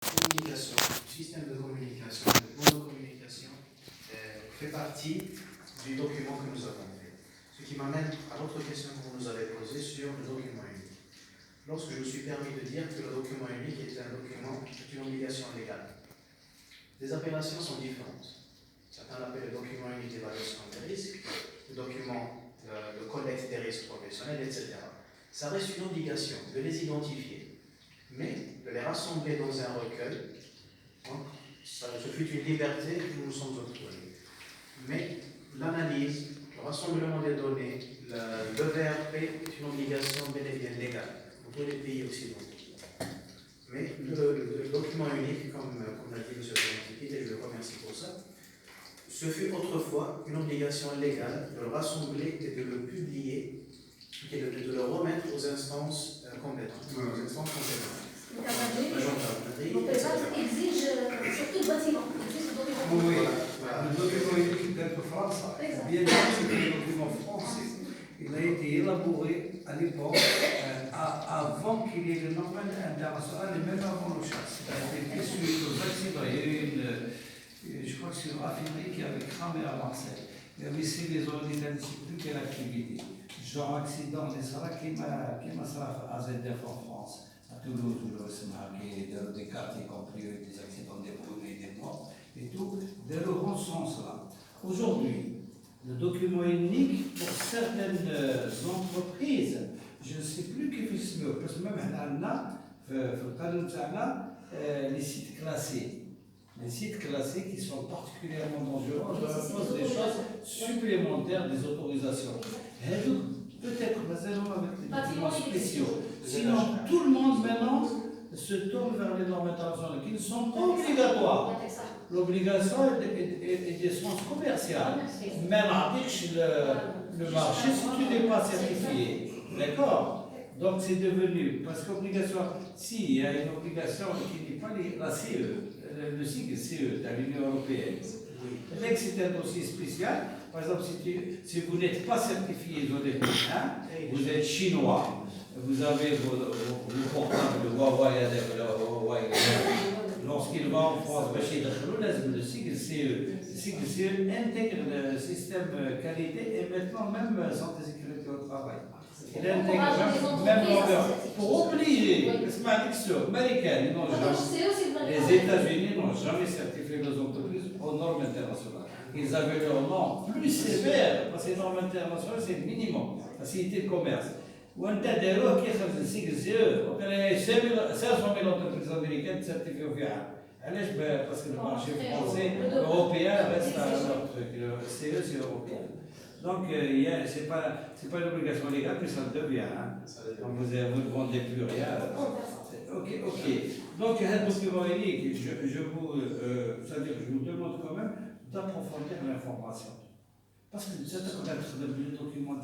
communication, le système de communication, le plan de communication fait partie du document que nous avons fait. Ce qui m'amène à l'autre question que vous nous avez posée sur le document unique. Lorsque je me suis permis de dire que le document unique est un document, est une obligation légale, les appellations sont différentes. Certains l'appellent le document unique d'évaluation des risques, le document de collecte des risques professionnels, etc. Ça reste une obligation de les identifier, mais de les rassembler dans un recueil. Donc, ce fut une liberté que nous nous sommes octroyés. Mais l'analyse, le rassemblement des données, le VRP est une obligation bel et bien légale pour tous les pays occidentaux. Mais le document unique, comme l'a dit M. Benatiquit, et je le remercie pour ça, ce fut autrefois une obligation légale de le rassembler et de le publier et de le remettre aux instances compétentes. Donc, exige surtout le bâtiment. Oui, le document unique de France, bien sûr, c'est un document français. Il a été élaboré à l'époque, avant qu'il y ait le normal international et même avant le chasse. Il a été fait suite aux accidents. Il y a eu je crois que c'est une raffinerie qui avait cramé à Marseille. Il y avait ici les zones d'identité plus quelle activité. Genre accident, les Sarah qui m'a à ZDF en France. À Toulouse, où le des quartiers compris des accidents des brûlés, des morts et tout, dans le bon sens là. Aujourd'hui, le document unique pour certaines entreprises, je ne sais plus qui fait ce mot, parce que même on a les sites classés. Les sites classés qui sont particulièrement dangereux, on leur impose des choses supplémentaires, des autorisations. Peut-être, avec les documents spéciaux. Sinon, tout le monde maintenant se tourne vers les normes internationales qui ne sont pas obligatoires. L'obligation est d'essence commerciale. Même le marché si tu n'es pas certifié. D'accord? Donc c'est devenu, parce qu'obligation, s'il y a une obligation qui n'est pas la CE, le sigle CE de l'Union européenne. L'ex c'est un dossier spécial. Par exemple, si vous n'êtes pas certifié vous êtes chinois, vous avez vos portables Huawei, lorsqu'il va en France, le sigle CE. Le sigle CE intègre le système qualité et maintenant même santé et sécurité au travail. Il intègre même l'ordre pour obliger, les États-Unis n'ont jamais certifié leurs entreprises aux normes internationales. Ils avaient leur nom plus sévère, parce que les normes internationales c'est le minimum, la cité de commerce. وانت داروه كيخرج السيكل سي او وكان 500,000 entreprises américaines certifiées au FIA. علاش parce que le marché français, européen reste à notre truc. Le CE c'est européen. Donc, ce n'est pas une obligation légale, mais ça le devient. Hein. Donc, vous ne vendez plus rien. Ok. Donc, un document unique, c'est-à-dire que je vous demande quand même d'approfondir l'information. Parce que c'est qu'on a le document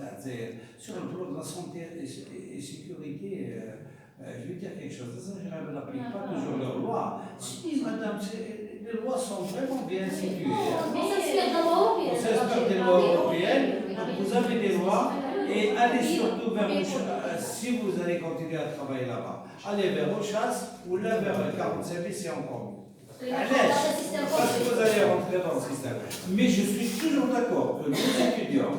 sur le plan de la santé et sécurité. Je vais dire quelque chose, ça, je n'applique pas toujours leurs lois. Si, madame, les lois sont vraiment bien situées. On s'inspire des lois européennes, vous avez des lois, et allez surtout vers si vous allez continuer à travailler là-bas, allez vers Auchas ou là vers le 45 c'est encore mieux. Parce que vous allez rentrer dans le système. Mais je suis toujours d'accord que nos étudiants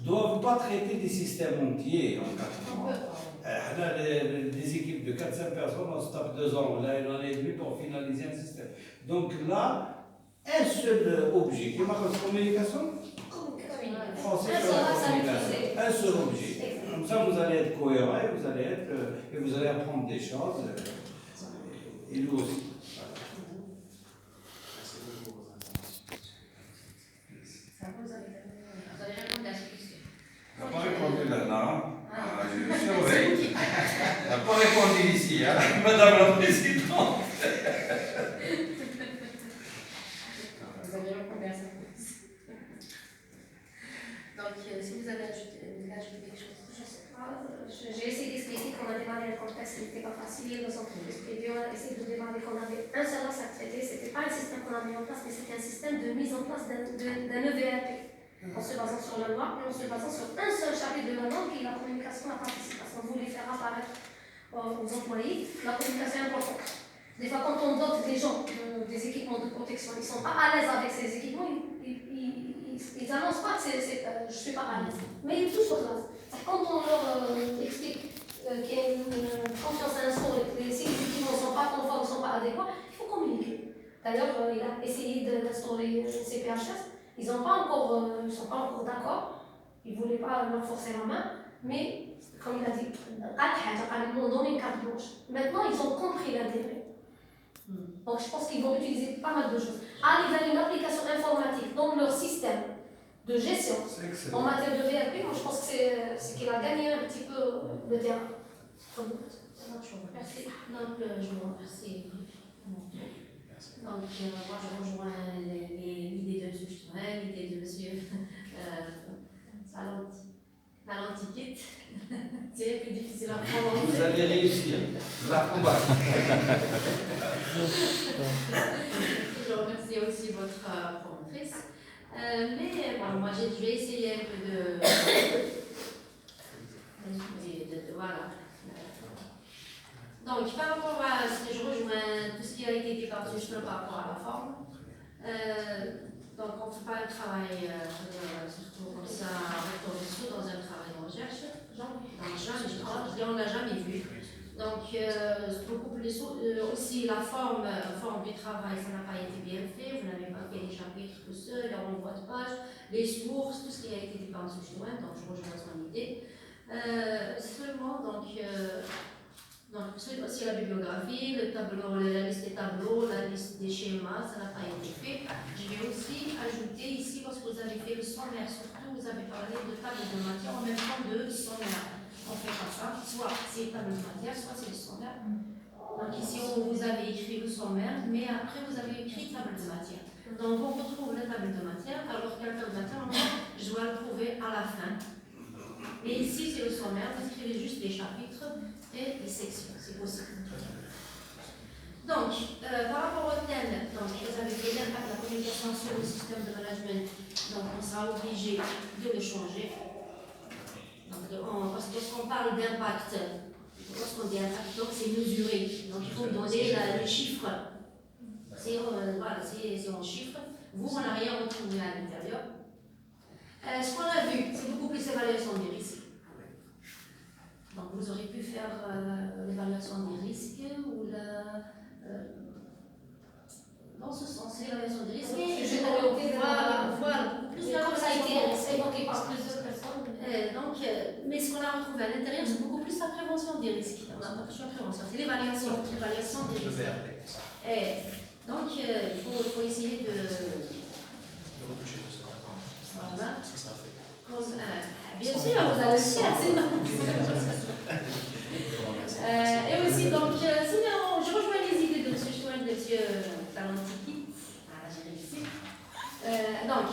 ne doivent pas traiter des systèmes entiers en 4 mois. On a des équipes de 4-5 personnes, on se tape 2 ans, là, il en est venu pour finaliser un système. Donc là, un seul objet, qui marque la communication français sur la communication, un seul objet. Comme ça, vous allez être cohérent et vous allez apprendre des choses, et nous aussi. Elle n'a pas répondu là-dedans. Je surveille. Elle n'a pas répondu ici, hein, Madame la Présidente. Vous avez répondu à ça. Donc, si vous avez ajouté quelque chose, je ne sais pas. J'ai essayé d'expliquer qu'on a démarré le contexte, ce n'était pas facile, nos entreprises privées, on a essayé de démarrer qu'on avait un seul axe à traiter, ce n'était pas un système qu'on a mis en place, mais c'était un système de mise en place d'un EVRP. En se basant sur la loi et en se basant sur un seul chapitre de la loi qui est la communication à participation. On voulait faire apparaître aux employés la communication est importante. Des fois, quand on dote des gens des équipements de protection, ils ne sont pas à l'aise avec ces équipements, ils n'annoncent pas que je ne suis pas à l'aise. Mais ils touchent sur place. Quand on leur explique qu'il y a une confiance à l'instant et que si les équipements ne sont pas conformes, ne sont pas adéquats, il faut communiquer. D'ailleurs, il a essayé d'instaurer une CPHS. Ils ne sont pas encore d'accord. Ils ne voulaient pas leur forcer la main. Mais, comme il a dit, ils m'ont donné une carte blanche. Maintenant, ils ont compris l'intérêt. Donc, je pense qu'ils vont utiliser pas mal de choses. Aller vers une application informatique dans leur système de gestion en matière de VRP, moi je pense que c'est qu'il a gagné un petit peu le terrain. Merci. Donc, je vous remercie. Donc, moi, je rejoins l'idée de M. Sturel, l'idée de M. Salantikit. C'est plus difficile à prendre. Vous allez réussir. La combattre. Je remercie aussi votre promotrice. Mais bon, moi, je vais essayer un peu de voilà. Donc, par rapport à ce que je rejoins, tout ce qui a été dit par M. par rapport à la forme. Donc, on ne fait pas un travail, surtout comme ça, recto-verso, dans un travail de recherche. On ne l'a jamais vu. Donc, beaucoup plus aussi la forme du travail, ça n'a pas été bien fait. Vous n'avez pas fait les chapitres tout seul, les renvois de page, les sources, tout ce qui a été dit par M. Chouin, donc je rejoins son idée. Seulement, donc aussi la bibliographie, le tableau, la liste des tableaux, la liste des schémas, ça n'a pas été fait. Je vais aussi ajouter ici, lorsque vous avez fait le sommaire, surtout vous avez parlé de table de matière en même temps de sommaire. On fait comme ça, soit c'est table de matière, soit c'est le sommaire. Donc ici, vous avez écrit le sommaire, mais après vous avez écrit table de matière. Donc on retrouve la table de matière, alors que la table de matière, je dois le trouver à la fin. Et ici, c'est le sommaire, vous écrivez juste les chapitres et les sections, c'est possible. Donc, par rapport au thème, donc, vous avez fait l'impact de la communication sur le système de management, donc on sera obligé de le changer. Donc, parce que lorsqu'on parle d'impact, lorsqu'on dit impact, donc c'est mesuré. Donc il faut donner les chiffres. C'est en chiffres. Vous, on n'a rien retrouvé à l'intérieur. Ce qu'on a vu, c'est beaucoup plus l'évaluation des risques. Donc vous aurez pu faire l'évaluation des risques ou dans ce sens, l'évaluation des risques. Voilà. Plus comme ça a été évoqué par plusieurs personnes. Mais ce qu'on a retrouvé à l'intérieur, c'est beaucoup plus la prévention des risques. On n'a pas touché la prévention, c'est l'évaluation des risques. Donc, il faut essayer de retoucher tout ça. Voilà. Ce sera fait. Bien sûr, vous allez le faire, sinon. Et aussi, donc, sinon, je rejoins les idées de M. Chouin, de M. Talantiki. Voilà, j'ai réussi. Donc,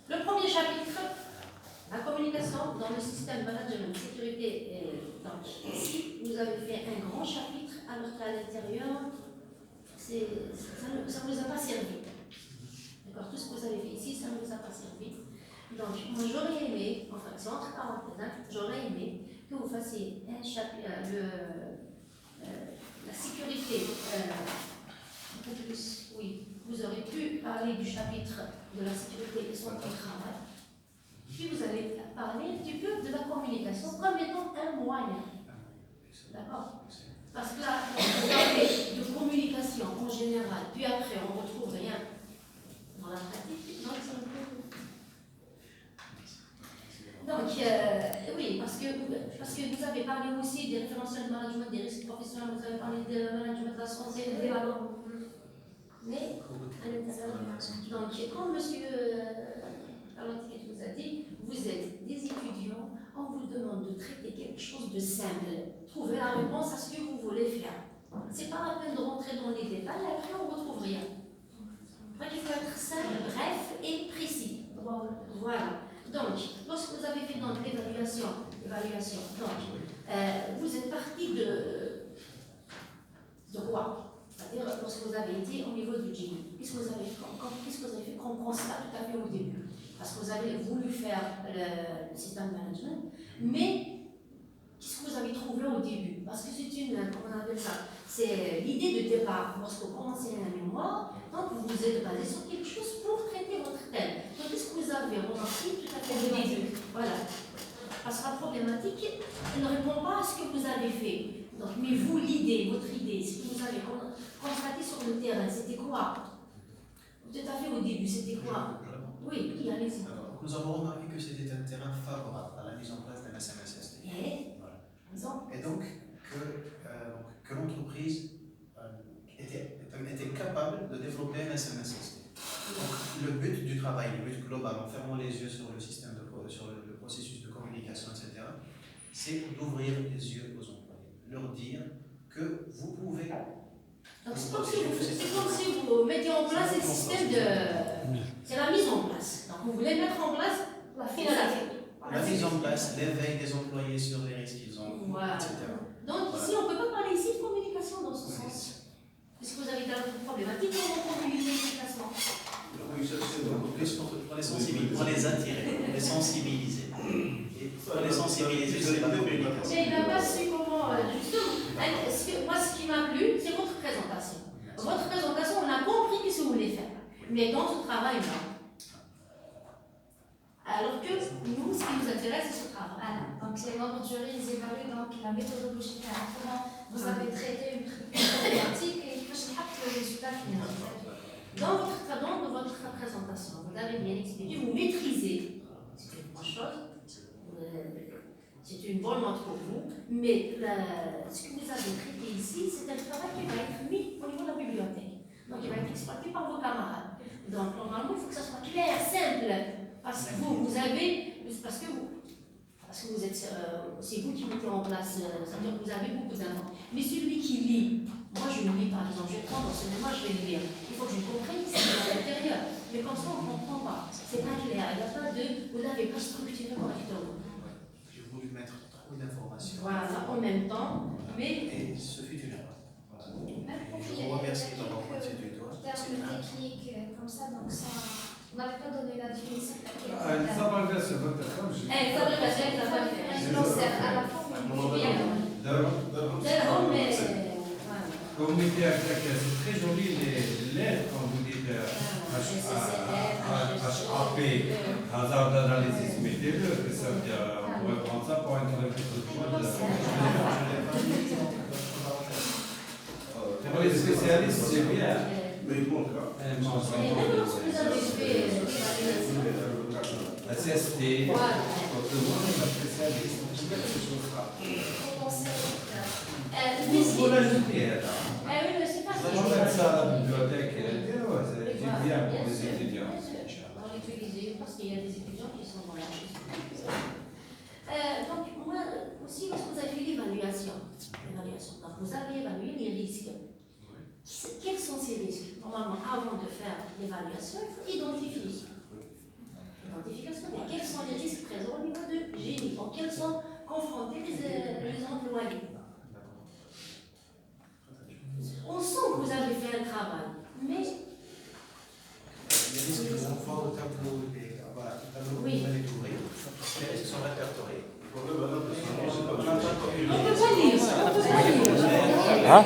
le premier chapitre, la communication dans le système management sécurité. Donc, ici, vous avez fait un grand chapitre, alors qu'à l'intérieur, ça ne vous a pas servi. D'accord, tout ce que vous avez fait ici, ça ne vous a pas servi. Donc, moi, j'aurais aimé, enfin, c'est entre parenthèses, j'aurais aimé que vous fassiez un chapitre, la sécurité, un peu plus, oui, vous aurez pu parler du chapitre de la sécurité et son travail. Puis vous allez parler un petit peu de la communication comme étant un moyen. D'accord? Parce que là, on parle de communication en général, puis après on ne retrouve rien dans la pratique. Donc, c'est un peu. Donc, oui, parce que vous avez parlé aussi des référentiels de management des risques professionnels, vous avez parlé de management de la santé, des valeurs. Mais, à l'intérieur, donc, comme M. Talantiki vous a dit, vous êtes des étudiants, on vous demande de traiter quelque chose de simple. Trouvez la réponse à ce que vous voulez faire. Ce n'est pas la peine de rentrer dans les détails, après on ne retrouve rien. Donc, il faut être simple, bref et précis. Voilà. Donc, lorsque vous avez fait l'évaluation, vous êtes parti de quoi? C'est-à-dire, lorsque vous avez été au niveau du GIE, qu'est-ce que vous avez fait comme constat tout à fait au début? Parce que vous avez voulu faire le système de management, mais qu'est-ce que vous avez trouvé au début? Parce que c'est une, comment on appelle ça, C'est l'idée de départ. Lorsque vous commencez la mémoire, donc vous vous êtes basé sur quelque chose pour traiter votre thème. Donc, qu'est-ce que vous avez remarqué tout à fait au début? Voilà. Parce que la problématique, elle ne répond pas à ce que vous avez fait. Donc, mais vous, l'idée, votre idée, ce que vous avez constaté sur le terrain, c'était quoi? Tout à fait au début, c'était quoi? Oui, allez-y. Nous avons remarqué que c'était un terrain favorable à la mise en place d'un SMSST. Et donc, que l'entreprise était capable de développer un SMSST. Donc, le but du travail, le but global, en fermant les yeux sur le système, sur le processus de communication, etc., c'est d'ouvrir les yeux aux employés, leur dire que vous pouvez. Donc c'est comme si vous mettez en place le système de... C'est la mise en place. Donc vous voulez mettre en place la finalité. La mise en place, l'éveil des employés sur les risques qu'ils ont, voilà. etc. Donc ici, on ne peut pas parler ici de communication dans ce sens. Puisque vous avez d'autres problématiques, on communique efficacement. Oui, plus pour les sensibiliser, pour les attirer, pour les sensibiliser. Et pour les sensibiliser, c'est la communication. Mais il n'a pas su comment, justement. Moi, ce qui m'a plu, c'est votre présentation. Votre présentation, on a compris ce que vous voulez faire. Mais dans ce travail, non. Alors que nous, ce qui nous intéresse, c'est ce travail. Voilà. Donc les membres du jury, ils évaluent donc la méthodologie, comment vous avez traité une problématique et ils le résultat final. Dans votre présentation, vous avez bien expliqué, vous maîtrisez. C'est une bonne chose. C'est une bonne note pour vous. Mais ce que vous avez traité ici, c'est un travail qui va être mis au niveau de la bibliothèque. Donc il va être exploité par vos camarades. Donc normalement, il faut que ça soit clair, simple. Parce que vous êtes, c'est vous qui mettez en place, c'est-à-dire que vous avez beaucoup d'infos. Mais celui qui lit, moi je le lis par exemple, je vais prendre ce mémoire, je vais le lire. Il faut que je comprenne ce qui est à l'intérieur. Mais comme ça, on ne comprend pas. C'est pas clair. Il n'y a pas de. Vous n'avez pas structuré correctement. J'ai voulu mettre trop d'informations. Voilà, en même temps. Mais. Et ce fut une erreur. Voilà. Je Il y vous a remercie d'avoir pointé du doigt. termes techniques comme ça, donc ça, on n'avait pas donné la définition. الزبر بس بتفهمش Eh, ça va passer, ça va faire. Non, c'est à la fin, mais. Communauté agricole, c'est très joli les lettres quand vous dites HAP, hasard d'analyse, mettez-le, que ça veut dire, on pourrait prendre ça pour une quelque chose. Pour les spécialistes, c'est bien. Mais il manque. Et même lorsque vous avez fait La CST, voilà. quand le monde est un spécialiste, on peut mettre ces choses-là. Vous l'ajoutez là. Oui, mais c'est pas ça. On va mettre ça à la bibliothèque, c'est bien pour les étudiants. On va l'utiliser parce qu'il y a des étudiants qui sont dans la donc, moi aussi, lorsque vous avez fait l'évaluation, donc vous avez évalué les risques. Quels sont ces risques? Normalement, avant de faire l'évaluation, il faut identifier. Identification, mais quels sont les risques présents au niveau de génie? Auxquels sont confrontés les employés? On sent que vous avez fait un travail, mais. Les risques que l'on voit au tableau, voilà, le tableau que vous allez découvrir, les risques sont répertoriés. On ne peut pas lire. Hein?